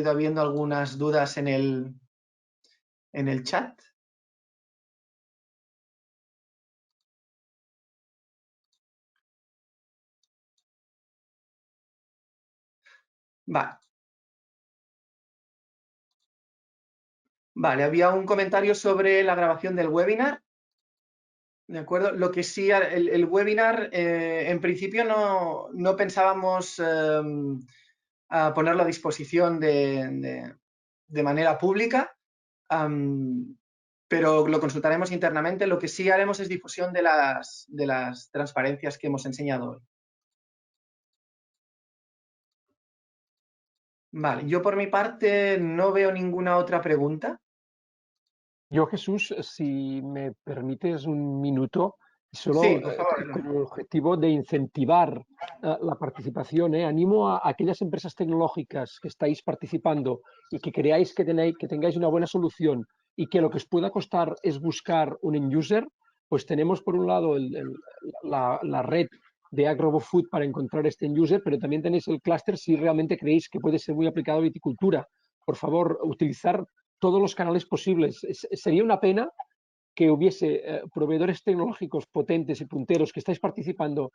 habiendo algunas dudas en el chat. Vale, había un comentario sobre la grabación del webinar. ¿De acuerdo? Lo que sí, el webinar, en principio no pensábamos a ponerlo a disposición de manera pública, pero lo consultaremos internamente. Lo que sí haremos es difusión de las transparencias que hemos enseñado hoy. Vale, yo por mi parte no veo ninguna otra pregunta. Yo, Jesús, si me permites un minuto, Sí, Solo por con favor. el objetivo de incentivar la participación. Animo a aquellas empresas tecnológicas que estáis participando y que creáis que tengáis una buena solución y que lo que os pueda costar es buscar un end user, pues tenemos por un lado la red de AgroFood para encontrar este end user, pero también tenéis el clúster si realmente creéis que puede ser muy aplicado a viticultura. Por favor, utilizar todos los canales posibles. Sería una pena que hubiese proveedores tecnológicos potentes y punteros que estáis participando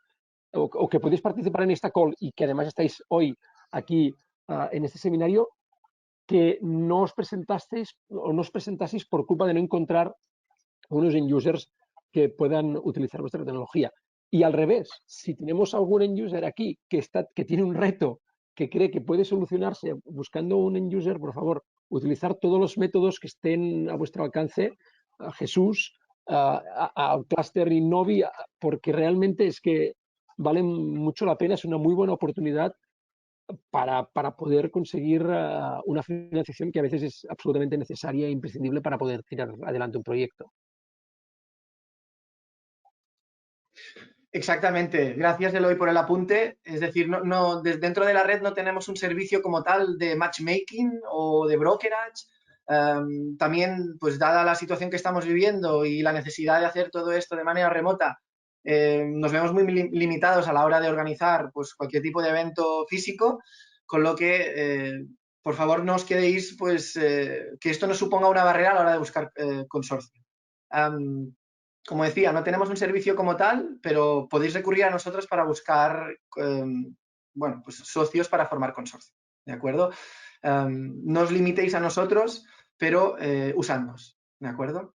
o que podéis participar en esta call y que además estáis hoy aquí en este seminario, que no os presentasteis o no os presentaseis por culpa de no encontrar unos end users que puedan utilizar vuestra tecnología. Y al revés, si tenemos algún end user aquí que tiene un reto, que cree que puede solucionarse buscando un end user, por favor, utilizar todos los métodos que estén a vuestro alcance, a Jesús, al Cluster Innovi, porque realmente es que valen mucho la pena, es una muy buena oportunidad para poder conseguir una financiación que a veces es absolutamente necesaria e imprescindible para poder tirar adelante un proyecto. Exactamente. Gracias, Eloy, por el apunte. Es decir, dentro de la red no tenemos un servicio como tal de matchmaking o de brokerage. También, pues dada la situación que estamos viviendo y la necesidad de hacer todo esto de manera remota, nos vemos muy limitados a la hora de organizar pues, cualquier tipo de evento físico, con lo que, por favor, no os quedéis, pues, que esto no suponga una barrera a la hora de buscar consorcio. Como decía, no tenemos un servicio como tal, pero podéis recurrir a nosotros para buscar bueno, pues socios para formar consorcio. ¿De acuerdo? No os limitéis a nosotros, pero usadnos. ¿De acuerdo?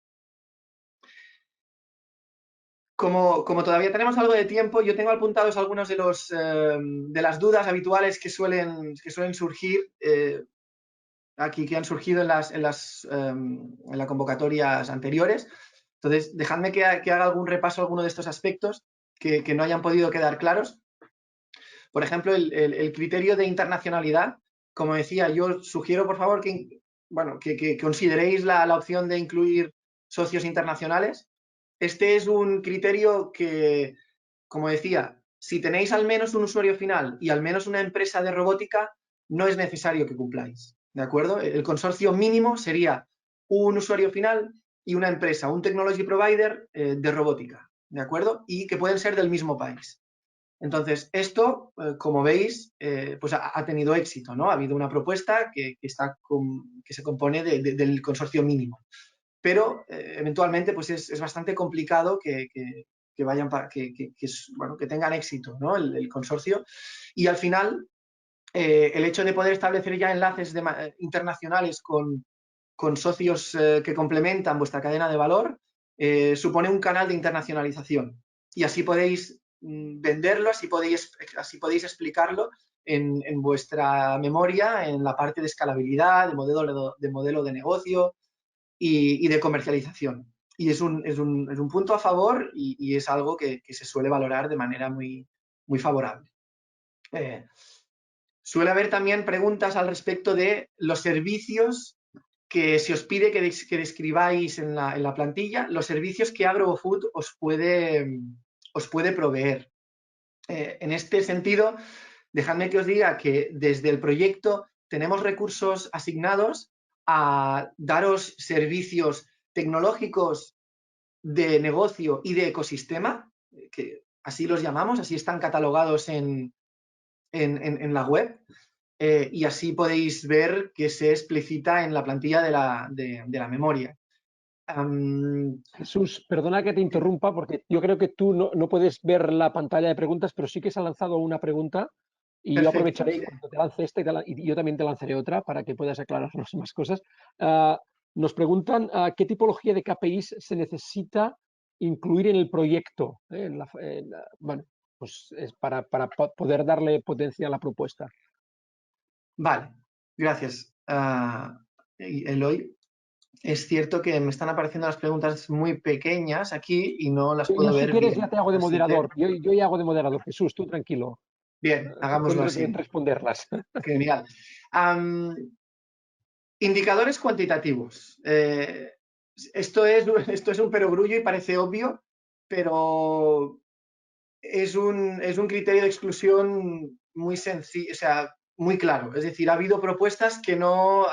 Como todavía tenemos algo de tiempo, yo tengo apuntados algunos de las dudas habituales que suelen surgir aquí, que han surgido en las convocatorias anteriores. Entonces, dejadme que haga algún repaso a alguno de estos aspectos que no hayan podido quedar claros. Por ejemplo, el criterio de internacionalidad. Como decía, yo sugiero, por favor, bueno, que consideréis la opción de incluir socios internacionales. Este es un criterio que, como decía, si tenéis al menos un usuario final y al menos una empresa de robótica, no es necesario que cumpláis. ¿De acuerdo? El consorcio mínimo sería un usuario final y una empresa, un technology provider de robótica. ¿De acuerdo? Y que pueden ser del mismo país. Entonces, esto, como veis, pues ha tenido éxito, ¿no? Ha habido una propuesta que se compone del consorcio mínimo. Pero, eventualmente, pues es bastante complicado que vayan bueno, que tengan éxito, ¿no? El consorcio. Y al final, el hecho de poder establecer ya enlaces internacionales con socios que complementan vuestra cadena de valor, supone un canal de internacionalización. Y así podéis venderlo, así podéis explicarlo en vuestra memoria, en la parte de escalabilidad, de modelo de negocio y de comercialización. Y es un punto a favor y es algo que se suele valorar de manera muy, muy favorable. Suele haber también preguntas al respecto de los servicios que se os pide que describáis en la plantilla, los servicios que AgroFood os puede proveer. En este sentido, dejadme que os diga que desde el proyecto tenemos recursos asignados a daros servicios tecnológicos de negocio y de ecosistema, que así los llamamos, así están catalogados en la web. Y así podéis ver que se explicita en la plantilla de la memoria. Jesús, perdona que te interrumpa porque yo creo que tú no puedes ver la pantalla de preguntas, pero sí que se ha lanzado una pregunta y yo Perfecto. aprovecharé cuando te lance esta y yo también te lanzaré otra para que puedas aclararnos más cosas. Nos preguntan qué tipología de KPIs se necesita incluir en el proyecto. Bueno, pues es para poder darle potencia a la propuesta. Vale, gracias, Eloy. Es cierto que me están apareciendo las preguntas muy pequeñas aquí y no las Yo puedo si ver quieres ya bien. te hago de Así que, moderador. Yo ya hago de moderador. Jesús, tú tranquilo. bien, hagámoslo Tendré que así. responderlas. Genial. Indicadores cuantitativos. Esto es un perogrullo y parece obvio, pero es un criterio de exclusión muy sencillo, o sea, muy claro. Es decir, ha habido propuestas que no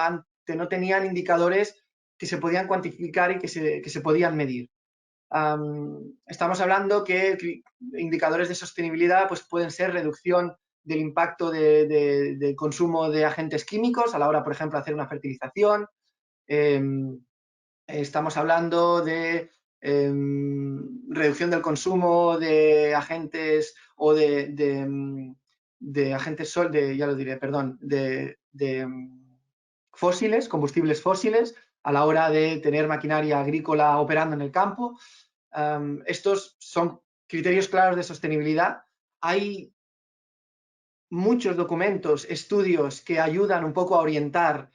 tenían indicadores que se podían cuantificar y que se podían medir. Estamos hablando que indicadores de sostenibilidad pues, pueden ser reducción del impacto de consumo de agentes químicos a la hora, por ejemplo, de hacer una fertilización. Estamos hablando de reducción del consumo de agentes o de agentes ya lo diré, perdón, fósiles, combustibles fósiles, a la hora de tener maquinaria agrícola operando en el campo. Estos son criterios claros de sostenibilidad. Hay muchos documentos, estudios que ayudan un poco a orientar,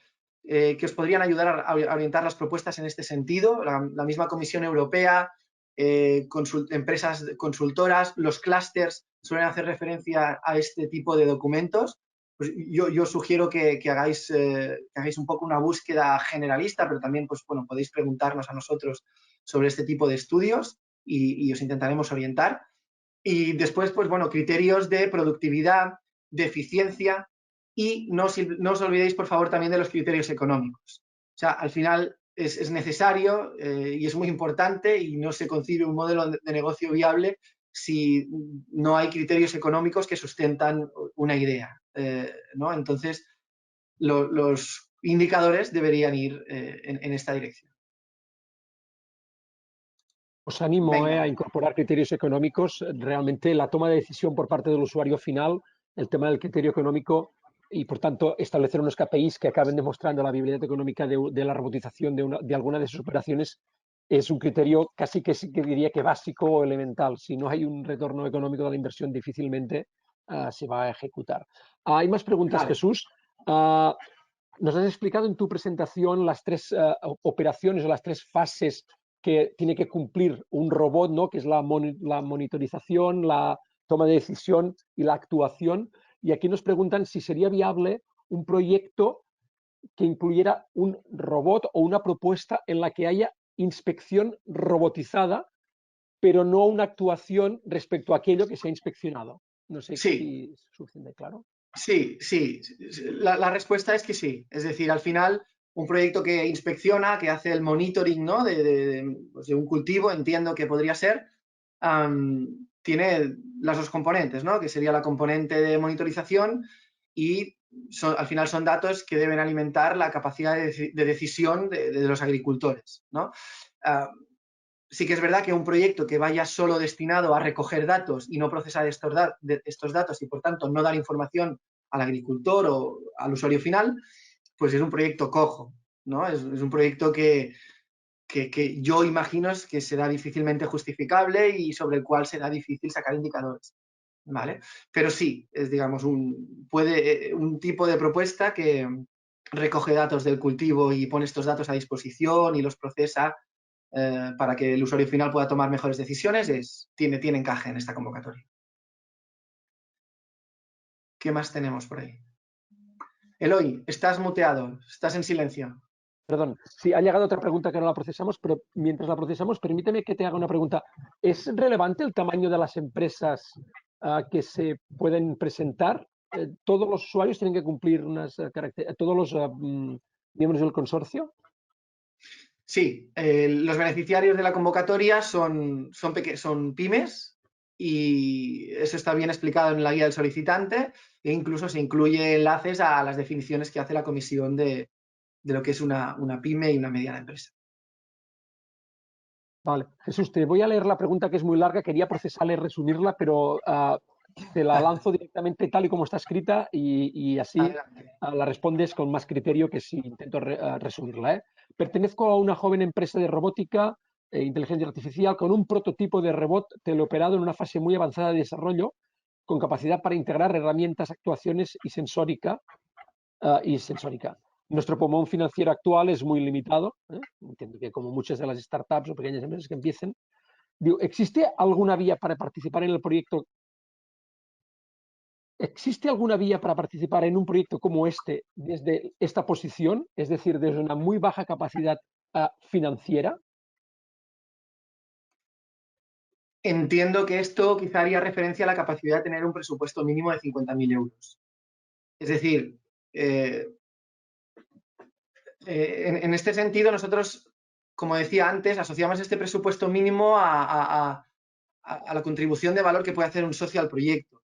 que os podrían ayudar a orientar las propuestas en este sentido. La misma Comisión Europea, empresas consultoras, los clústeres suelen hacer referencia a este tipo de documentos. Pues yo sugiero que hagáis un poco una búsqueda generalista, pero también pues, bueno, podéis preguntarnos a nosotros sobre este tipo de estudios y os intentaremos orientar. Y después, pues bueno, criterios de productividad, de eficiencia y no os olvidéis, por favor, también de los criterios económicos. O sea, al final es necesario y es muy importante y no se concibe un modelo de negocio viable si no hay criterios económicos que sustentan una idea, ¿no? Entonces, los indicadores deberían ir en esta dirección. Os animo Venga. a incorporar criterios económicos. Realmente la toma de decisión por parte del usuario final, el tema del criterio económico y, por tanto, establecer unos KPIs que acaben demostrando la viabilidad económica de la robotización de alguna de sus operaciones es un criterio casi que diría que básico o elemental. Si no hay un retorno económico de la inversión, difícilmente se va a ejecutar. Hay más preguntas, Vale. Jesús. Nos has explicado en tu presentación las tres operaciones o las tres fases que tiene que cumplir un robot, ¿no? Que es la monitorización, la toma de decisión y la actuación. Y aquí nos preguntan si sería viable un proyecto que incluyera un robot o una propuesta en la que haya inspección robotizada, pero no una actuación respecto a aquello que se ha inspeccionado. No sé Sí. si es suficiente claro. Sí, sí. La respuesta es que sí. Es decir, al final, un proyecto que inspecciona, que hace el monitoring, ¿no? Pues de un cultivo, entiendo que podría ser, tiene las dos componentes, ¿no? Que sería la componente de monitorización y al final son datos que deben alimentar la capacidad de decisión de los agricultores, ¿no? Sí que es verdad que un proyecto que vaya solo destinado a recoger datos y no procesar estos datos y, por tanto, no dar información al agricultor o al usuario final, pues es un proyecto cojo, ¿no? Es un proyecto que yo imagino que será difícilmente justificable y sobre el cual será difícil sacar indicadores, ¿vale? Pero sí, es, digamos, un tipo de propuesta que recoge datos del cultivo y pone estos datos a disposición y los procesa para que el usuario final pueda tomar mejores decisiones, tiene encaje en esta convocatoria. ¿Qué más tenemos por ahí? Eloy, estás muteado, estás en silencio. Perdón, sí, ha llegado otra pregunta que no la procesamos, pero mientras la procesamos, permíteme que te haga una pregunta. ¿Es relevante el tamaño de las empresas que se pueden presentar? ¿Todos los usuarios tienen que cumplir unas características, todos los miembros del consorcio? Sí, los beneficiarios de la convocatoria son pymes y eso está bien explicado en la guía del solicitante e incluso se incluye enlaces a las definiciones que hace la comisión de lo que es una pyme y una mediana empresa. Vale, Jesús, te voy a leer la pregunta que es muy larga, quería procesarla y resumirla, pero te la lanzo directamente tal y como está escrita y así Adelante. la respondes con más criterio que si intento resumirla. Pertenezco a una joven empresa de robótica e inteligencia artificial con un prototipo de robot teleoperado en una fase muy avanzada de desarrollo con capacidad para integrar herramientas, actuaciones y sensórica. Nuestro pulmón financiero actual es muy limitado. Entiendo que como muchas de las startups o pequeñas empresas que empiecen, digo, ¿existe alguna vía para participar en el proyecto? ¿Existe alguna vía para participar en un proyecto como este desde esta posición, es decir, desde una muy baja capacidad financiera? entiendo que esto quizá haría referencia a la capacidad de tener un presupuesto mínimo de 50.000 euros. Es decir, en este sentido, nosotros, como decía antes, asociamos este presupuesto mínimo a la contribución de valor que puede hacer un socio al proyecto.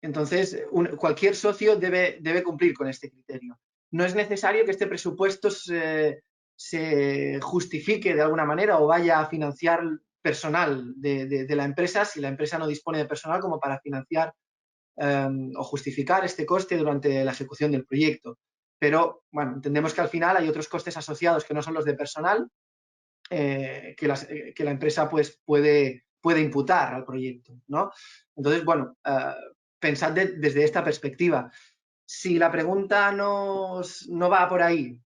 Entonces, cualquier socio debe cumplir con este criterio. No es necesario que este presupuesto se justifique de alguna manera o vaya a financiar personal de la empresa si la empresa no dispone de personal como para financiar o justificar este coste durante la ejecución del proyecto. Pero, bueno, entendemos que al final hay otros costes asociados que no son los de personal que la empresa pues, puede imputar al proyecto, ¿no? Entonces, bueno, pensad desde esta perspectiva. Si la pregunta no va por ahí,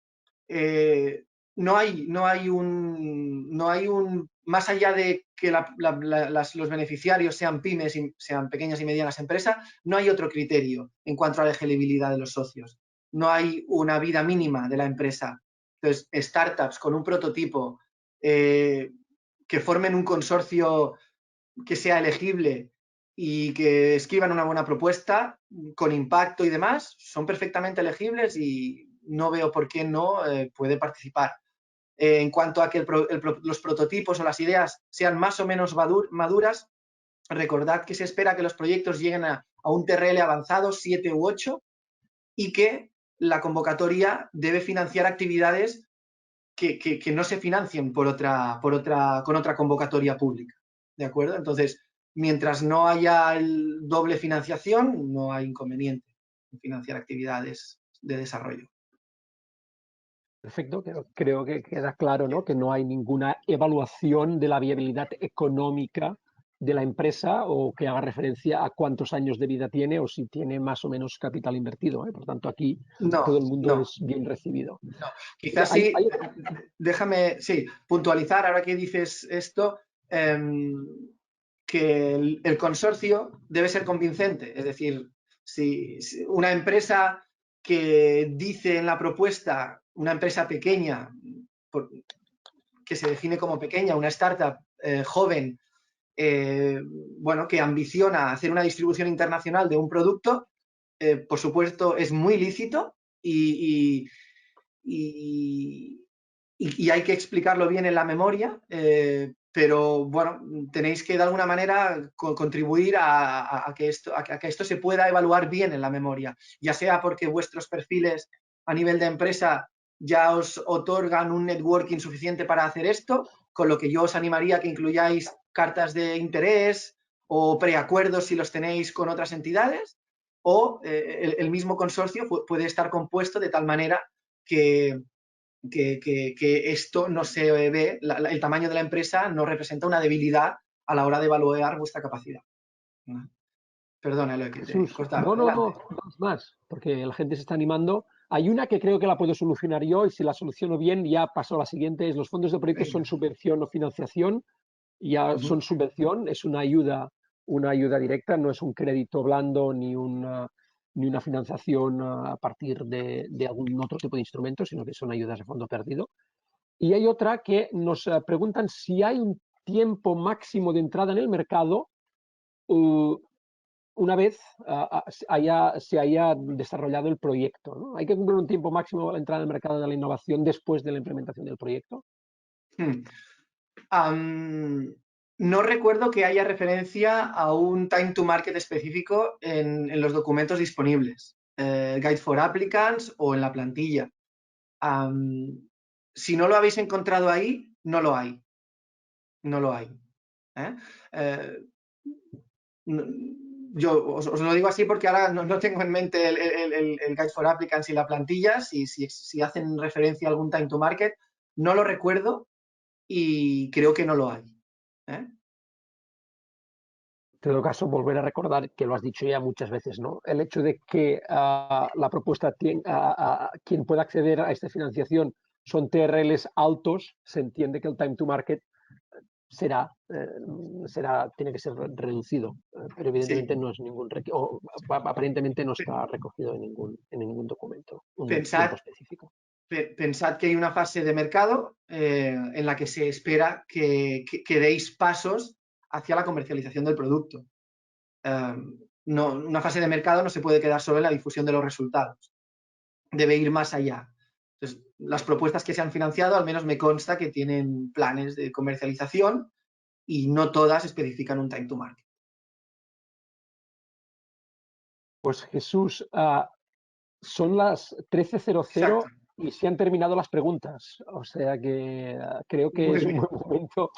no hay un, más allá de que los beneficiarios sean pymes, sean pequeñas y medianas empresas, no hay otro criterio en cuanto a la elegibilidad de los socios. No hay una vida mínima de la empresa. Entonces, startups con un prototipo que formen un consorcio que sea elegible y que escriban una buena propuesta con impacto y demás, son perfectamente elegibles y no veo por qué no puede participar. En cuanto a que los prototipos o las ideas sean más o menos maduras, recordad que se espera que los proyectos lleguen a un TRL avanzado, 7 u 8, y que la convocatoria debe financiar actividades que no se financien con otra convocatoria pública. ¿De acuerdo? Entonces, mientras no haya el doble financiación, no hay inconveniente en financiar actividades de desarrollo. Perfecto, creo que queda claro, ¿no? Que no hay ninguna evaluación de la viabilidad económica de la empresa o que haga referencia a cuántos años de vida tiene o si tiene más o menos capital invertido, ¿eh? Por tanto, aquí todo No, el mundo no. es bien recibido. No, quizás sí, déjame puntualizar ahora que dices esto, que el consorcio debe ser convincente. Es decir, si una empresa que dice en la propuesta, una empresa pequeña, que se define como pequeña, una startup joven, bueno, que ambiciona hacer una distribución internacional de un producto, por supuesto, es muy lícito y hay que explicarlo bien en la memoria, pero bueno, tenéis que de alguna manera contribuir a que esto se pueda evaluar bien en la memoria, ya sea porque vuestros perfiles a nivel de empresa ya os otorgan un networking suficiente para hacer esto, con lo que yo os animaría a que incluyáis cartas de interés o preacuerdos si los tenéis con otras entidades, o el mismo consorcio puede estar compuesto de tal manera que esto no se ve, el tamaño de la empresa no representa una debilidad a la hora de evaluar vuestra capacidad. Perdona, Eloy, que te he Jesús, cortado. no, Adelante. dos más, porque la gente se está animando. Hay una que creo que la puedo solucionar yo y si la soluciono bien ya paso a la siguiente. Es los fondos de proyectos son Venga. subvención o financiación. Ya Uh-huh. son subvención, es una ayuda directa, no es un crédito blando ni una financiación a partir de algún otro tipo de instrumento, sino que son ayudas de fondo perdido. Y hay otra que nos preguntan si hay un tiempo máximo de entrada en el mercado una vez se haya desarrollado el proyecto, ¿no? Hay que cumplir un tiempo máximo para entrar en el mercado de la innovación después de la implementación del proyecto. No recuerdo que haya referencia a un time to market específico en los documentos disponibles, Guide for Applicants o en la plantilla. Si no lo habéis encontrado ahí, no lo hay. No lo hay. Yo os lo digo así porque ahora no tengo en mente el Guide for Applicants y la plantilla. Si hacen referencia a algún time to market, no lo recuerdo y creo que no lo hay. En todo caso, volver a recordar que lo has dicho ya muchas veces, ¿no? El hecho de que la propuesta, quien pueda acceder a esta financiación son TRLs altos, se entiende que el time to market tiene que ser reducido, pero evidentemente Sí. no es aparentemente no está recogido en ningún documento, un tiempo Pensad, específico. pensad que hay una fase de mercado en la que se espera que deis pasos hacia la comercialización del producto. No, una fase de mercado no se puede quedar solo en la difusión de los resultados, debe ir más allá. Entonces, las propuestas que se han financiado, al menos me consta que tienen planes de comercialización y no todas especifican un time to market. Pues Jesús, son las 13:00 Exacto. y se han terminado las preguntas. O sea que creo que Muy es un bien. buen momento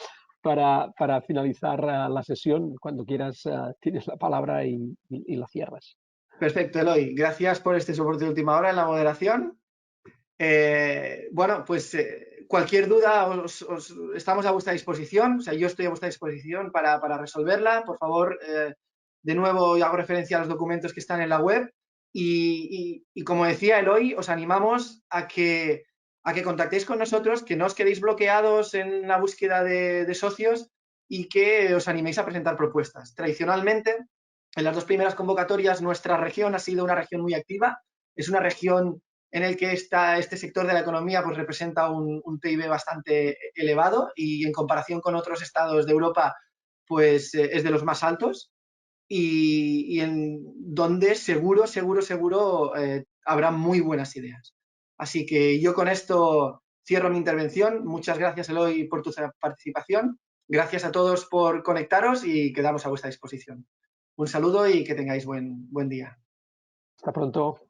para finalizar la sesión. Cuando quieras, tienes la palabra y la cierras. Perfecto, Eloy. Gracias por este soporte de última hora en la moderación. Bueno, pues cualquier duda estamos a vuestra disposición. O sea, yo estoy a vuestra disposición para resolverla. Por favor, de nuevo hago referencia a los documentos que están en la web. Y como decía Eloy, os animamos a que contactéis con nosotros, que no os quedéis bloqueados en la búsqueda de socios y que os animéis a presentar propuestas. Tradicionalmente, en las dos primeras convocatorias, nuestra región ha sido una región muy activa. Es una región en el que este sector de la economía pues, representa un PIB bastante elevado y en comparación con otros estados de Europa pues es de los más altos y en donde seguro habrá muy buenas ideas. Así que yo con esto cierro mi intervención. Muchas gracias, Eloy, por tu participación. Gracias a todos por conectaros y quedamos a vuestra disposición. Un saludo y que tengáis buen día. Hasta pronto.